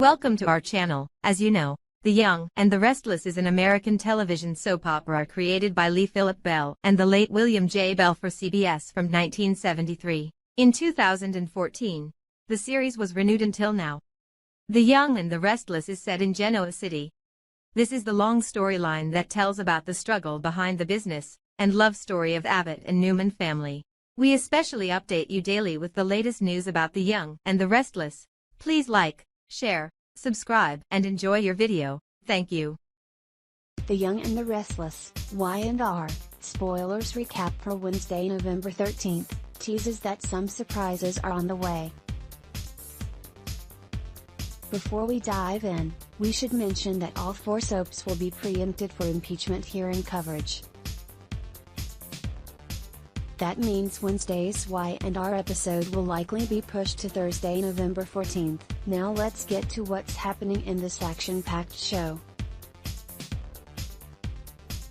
Welcome to our channel. As you know, The Young and the Restless is an American television soap opera created by Lee Philip Bell and the late William J. Bell for CBS from 1973. In 2014, the series was renewed until now. The Young and the Restless is set in Genoa City. This is the long storyline that tells about the struggle behind the business and love story of Abbott and Newman family. We especially update you daily with the latest news about The Young and the Restless. Please like, share, subscribe, and enjoy your video. Thank you. The Young and the Restless, Y&R, spoilers recap for Wednesday, November 13th, teases that some surprises are on the way. Before we dive in, we should mention that all 4 soaps will be preempted for impeachment hearing coverage. That means Wednesday's Y&R episode will likely be pushed to Thursday, November 14th. Now let's get to what's happening in this action-packed show.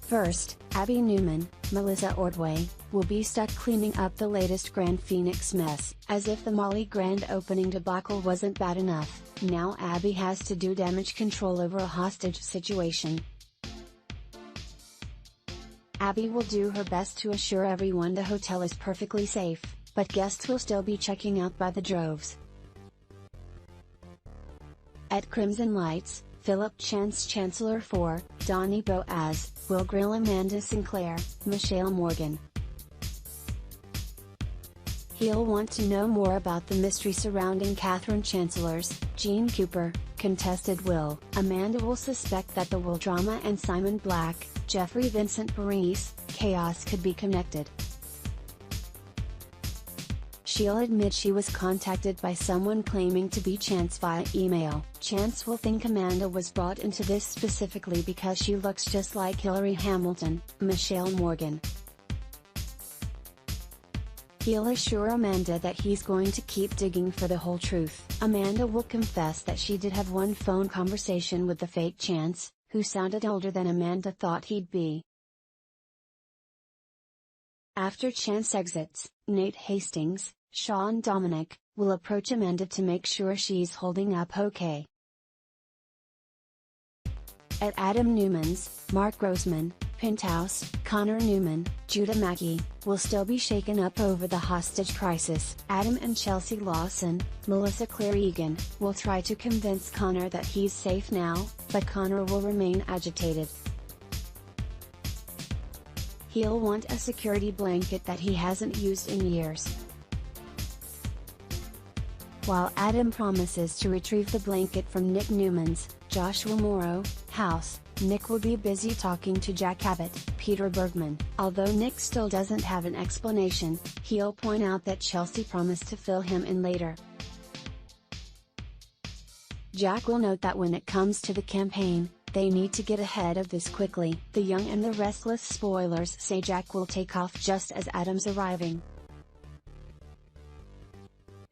First, Abby Newman, Melissa Ordway, will be stuck cleaning up the latest Grand Phoenix mess. As if the Molly grand opening debacle wasn't bad enough, now Abby has to do damage control over a hostage situation. Abby will do her best to assure everyone the hotel is perfectly safe, but guests will still be checking out by the droves. At Crimson Lights, Philip Chance Chancellor 4, Donnie Boaz, will grill Amanda Sinclair, Michelle Morgan. He'll want to know more about the mystery surrounding Catherine Chancellor's, Gene Cooper, contested will. Amanda will suspect that the Will drama and Simon Black, Jeffrey Vincent Paris, chaos could be connected. She'll admit she was contacted by someone claiming to be Chance via email. Chance will think Amanda was brought into this specifically because she looks just like Hillary Hamilton, Michelle Morgan. He'll assure Amanda that he's going to keep digging for the whole truth. Amanda will confess that she did have one phone conversation with the fake Chance, who sounded older than Amanda thought he'd be. After Chance exits, Nate Hastings, Sean Dominic, will approach Amanda to make sure she's holding up okay. At Adam Newman's, Mark Grossman, Penthouse, Connor Newman, Judah Mackey, will still be shaken up over the hostage crisis. Adam and Chelsea Lawson, Melissa Claire Egan, will try to convince Connor that he's safe now, but Connor will remain agitated. He'll want a security blanket that he hasn't used in years. While Adam promises to retrieve the blanket from Nick Newman's, Joshua Morrow, house, Nick will be busy talking to Jack Abbott, Peter Bergman. Although Nick still doesn't have an explanation, he'll point out that Chelsea promised to fill him in later. Jack will note that when it comes to the campaign, they need to get ahead of this quickly. The Young and the Restless spoilers say Jack will take off just as Adam's arriving.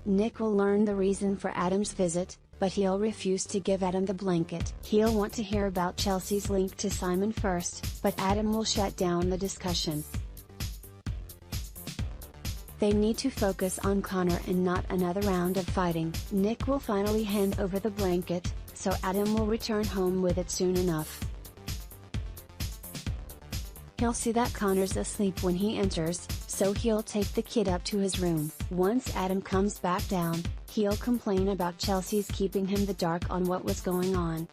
Nick will learn the reason for Adam's visit, but he'll refuse to give Adam the blanket. He'll want to hear about Chelsea's link to Simon first, but Adam will shut down the discussion. They need to focus on Connor and not another round of fighting. Nick will finally hand over the blanket, so Adam will return home with it soon enough. He'll see that Connor's asleep when he enters, so he'll take the kid up to his room. Once Adam comes back down, he'll complain about Chelsea's keeping him the dark on what was going on.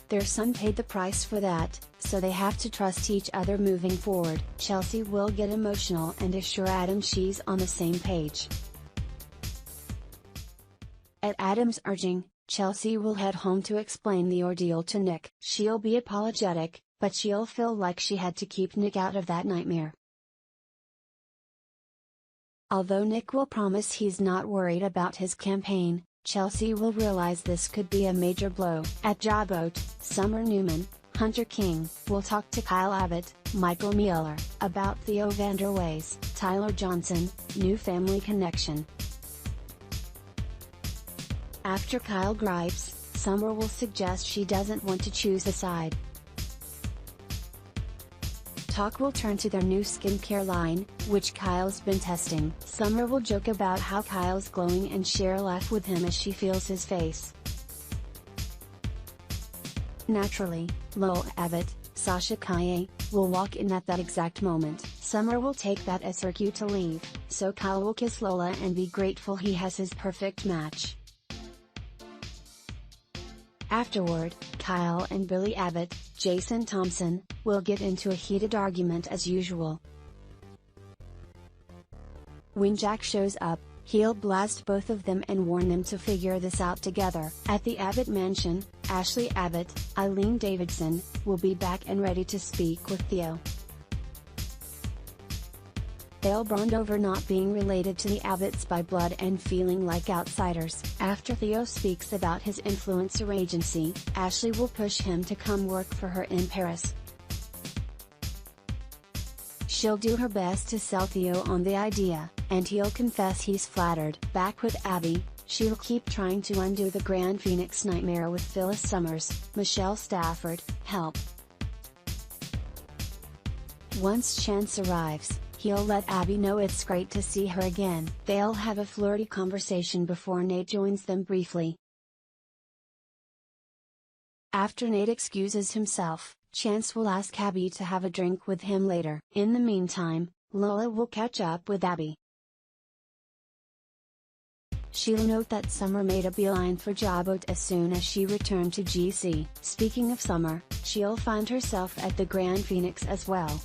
Their son paid the price for that, so they have to trust each other moving forward. Chelsea will get emotional and assure Adam she's on the same page. At Adam's urging, Chelsea will head home to explain the ordeal to Nick. She'll be apologetic, but she'll feel like she had to keep Nick out of that nightmare. Although Nick will promise he's not worried about his campaign, Chelsea will realize this could be a major blow. At Jawboat, Summer Newman, Hunter King, will talk to Kyle Abbott, Michael Mueller, about Theo Vanderway's, Tyler Johnson, new family connection. After Kyle gripes, Summer will suggest she doesn't want to choose a side. talk will turn to their new skincare line, which Kyle's been testing. Summer will joke about how Kyle's glowing and share a laugh with him as she feels his face. Naturally, Lola Abbott, Sasha Kaye, will walk in at that exact moment. Summer will take that as her cue to leave, so Kyle will kiss Lola and be grateful he has his perfect match. Afterward, Kyle and Billy Abbott, Jason Thompson, will get into a heated argument as usual. When Jack shows up, he'll blast both of them and warn them to figure this out together. At the Abbott mansion, Ashley Abbott, Eileen Davidson, will be back and ready to speak with Theo. They'll bond over not being related to the Abbotts by blood and feeling like outsiders. After Theo speaks about his influencer agency, Ashley will push him to come work for her in Paris. She'll do her best to sell Theo on the idea, and he'll confess he's flattered. Back with Abby, she'll keep trying to undo the Grand Phoenix nightmare with Phyllis Summers, Michelle Stafford, help. Once Chance arrives, he'll let Abby know it's great to see her again. They'll have a flirty conversation before Nate joins them briefly. After Nate excuses himself, Chance will ask Abby to have a drink with him later. In the meantime, Lola will catch up with Abby. She'll note that Summer made a beeline for Jabot as soon as she returned to GC. Speaking of Summer, she'll find herself at the Grand Phoenix as well.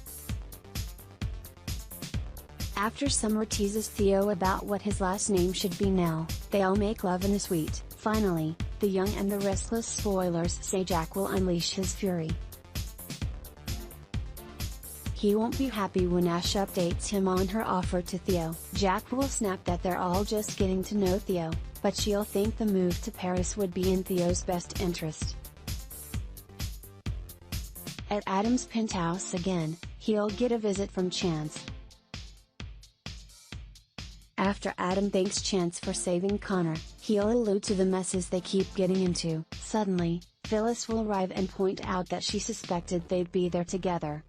After Summer teases Theo about what his last name should be now, they all make love in a suite. Finally, the Young and the Restless spoilers say Jack will unleash his fury. He won't be happy when Ash updates him on her offer to Theo. Jack will snap that they're all just getting to know Theo, but she'll think the move to Paris would be in Theo's best interest. At Adam's penthouse again, he'll get a visit from Chance. After Adam thanks Chance for saving Connor, he'll allude to the messes they keep getting into. Suddenly, Phyllis will arrive and point out that she suspected they'd be there together.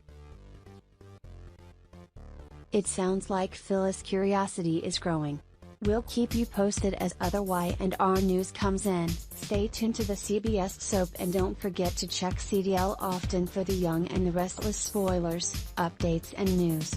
It sounds like Phyllis' curiosity is growing. We'll keep you posted as other Y&R news comes in. Stay tuned to the CBS soap and don't forget to check CDL often for the Young and the Restless spoilers, updates and news.